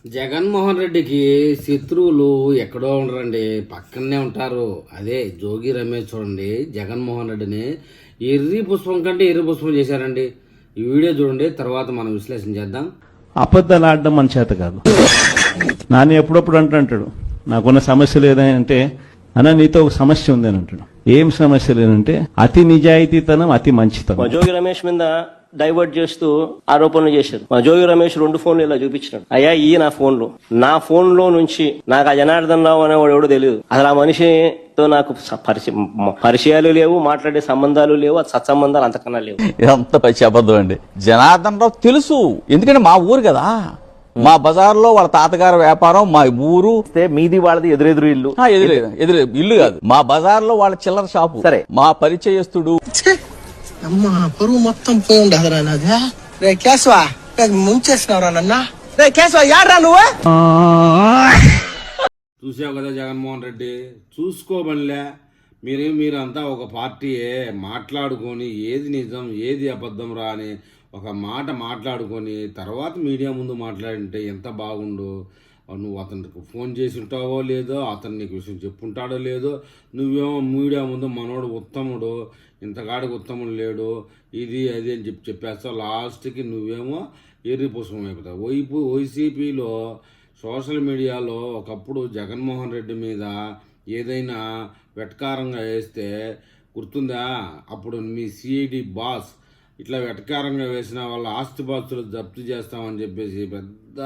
జగన్మోహన్ రెడ్డికి శత్రువులు ఎక్కడో ఉండరండి, పక్కనే ఉంటారు. అదే జోగి రమేష్ చూడండి, జగన్మోహన్ రెడ్డిని ఎర్రి పుష్పం కంటే ఎర్రి పుష్పం చేశారండి. ఈ వీడియో చూడండి, తర్వాత మనం విశ్లేషణ చేద్దాం. అబద్ధాలు ఆడడం మన చేత కాదు. నాని ఎప్పుడప్పుడు అంటాడు, నాకున్న సమస్యలు ఏదంటే అన్న నీతో ఒక సమస్య ఉంది అని అంటాడు. ఏం సమస్య లేదంటే అతి నిజాయితీతనం, అతి మంచితనం. మా జోగి రమేష్ మీద డైవర్ట్ చేస్తూ ఆరోపణలు చేశారు. మా జోగి రమేష్ 2 ఫోన్లు ఇలా చూపించినాడు. అయ్యా ఈ నా ఫోన్ లో నుంచి నాకు ఆ జనార్దన్ రావు అనేవాడు ఎవడో తెలియదు. అసలు ఆ మనిషితో నాకు పరిచయాలు లేవు, మాట్లాడే సంబంధాలు లేవు, అది సత్సంబంధాలు అంతకన్నా లేవు. ఎంత పచ్చి అబద్ధం అండి. జనార్దన్ రావు తెలుసు, ఎందుకంటే మా ఊరు కదా. మా బజార్లో వాళ్ళ తాతగారి వ్యాపారం, మా ఊరు. మీది వాళ్ళది ఎదురెదురు ఇల్లు. ఎదురు ఇల్లు కాదు, మా బజార్లో వాళ్ళ చిల్లర షాపు. సరే, మా పరిచయస్తుడు. అమ్మా పరువు మొత్తం పోయి ఉండదురా నాదే. రే కేశవా, ముంచేసినవరా నన్న. రే కేశవా, యాడ్రా నువ్వు? చూసావు కదా జగన్మోహన్ రెడ్డి, చూసుకోబనిలే. మీరంతా ఒక పార్టీయే, మాట్లాడుకొని ఏది నిజం ఏది అబద్ధం రా అని ఒక మాట మాట్లాడుకొని తర్వాత మీడియా ముందు మాట్లాడింటే ఎంత బాగుండు. నువ్వు అతనికి ఫోన్ చేసి ఉంటావో లేదో, అతను నీకు విషయం చెప్పుంటాడో లేదో, నువ్వేమో మీడియా ముందు మనోడు ఉత్తముడు, ఇంతకాడికి ఉత్తముడు లేడు, ఇది అది అని చెప్పేస్తావు. లాస్ట్కి నువ్వేమో ఎర్రి పుష్పం అయిపోతావు. వైసీపీలో సోషల్ మీడియాలో ఒకప్పుడు జగన్మోహన్ రెడ్డి మీద ఏదైనా వెటకారంగా వేస్తే గుర్తుందా? అప్పుడు మీ సిఐడి బాస్ ఇట్లా వెటకారంగా వేసిన వాళ్ళ ఆస్తిపాస్తులు జప్తు చేస్తామని చెప్పేసి పెద్ద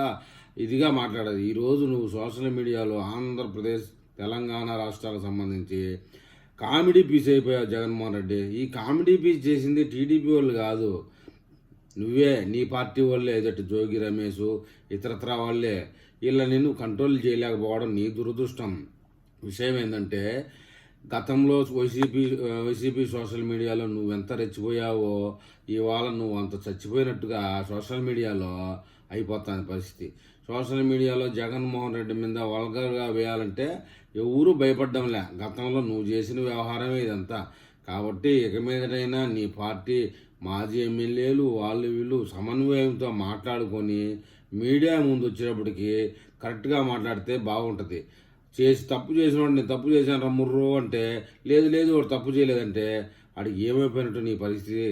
ఇదిగా మాట్లాడేది. ఈరోజు నువ్వు సోషల్ మీడియాలో ఆంధ్రప్రదేశ్ తెలంగాణ రాష్ట్రాలకు సంబంధించి కామెడీ పీస్ అయిపోయావు జగన్మోహన్ రెడ్డి. ఈ కామెడీ పీస్ చేసింది టీడీపీ వాళ్ళు కాదు, నువ్వే, నీ పార్టీ వాళ్ళే. ఎదటి జోగి రమేష్ ఇతరత్ర వాళ్ళే. వీళ్ళ నిన్ను కంట్రోల్ చేయలేకపోవడం నీ దురదృష్టం. విషయం ఏంటంటే గతంలో వైసీపీ సోషల్ మీడియాలో నువ్వెంత రెచ్చిపోయావో ఇవాళ నువ్వు అంత చచ్చిపోయినట్టుగా సోషల్ మీడియాలో అయిపోతుంది పరిస్థితి. సోషల్ మీడియాలో జగన్మోహన్ రెడ్డి మీద వల్గర్గా వేయాలంటే ఎవరూ భయపడ్డంలే. గతంలో నువ్వు చేసిన వ్యవహారమే ఇదంతా. కాబట్టి ఇక మీదటైనా నీ పార్టీ మాజీ ఎమ్మెల్యేలు వాళ్ళు వీళ్ళు సమన్వయంతో మాట్లాడుకొని మీడియా ముందు వచ్చేటప్పటికి కరెక్ట్గా మాట్లాడితే బాగుంటుంది. తప్పు చేసిన వాడు నేను తప్పు చేశాను రమ్ముర్రు అంటే లేదు వాడు తప్పు చేయలేదంటే వాడికి ఏమైపోయినట్టు నీ పరిస్థితి.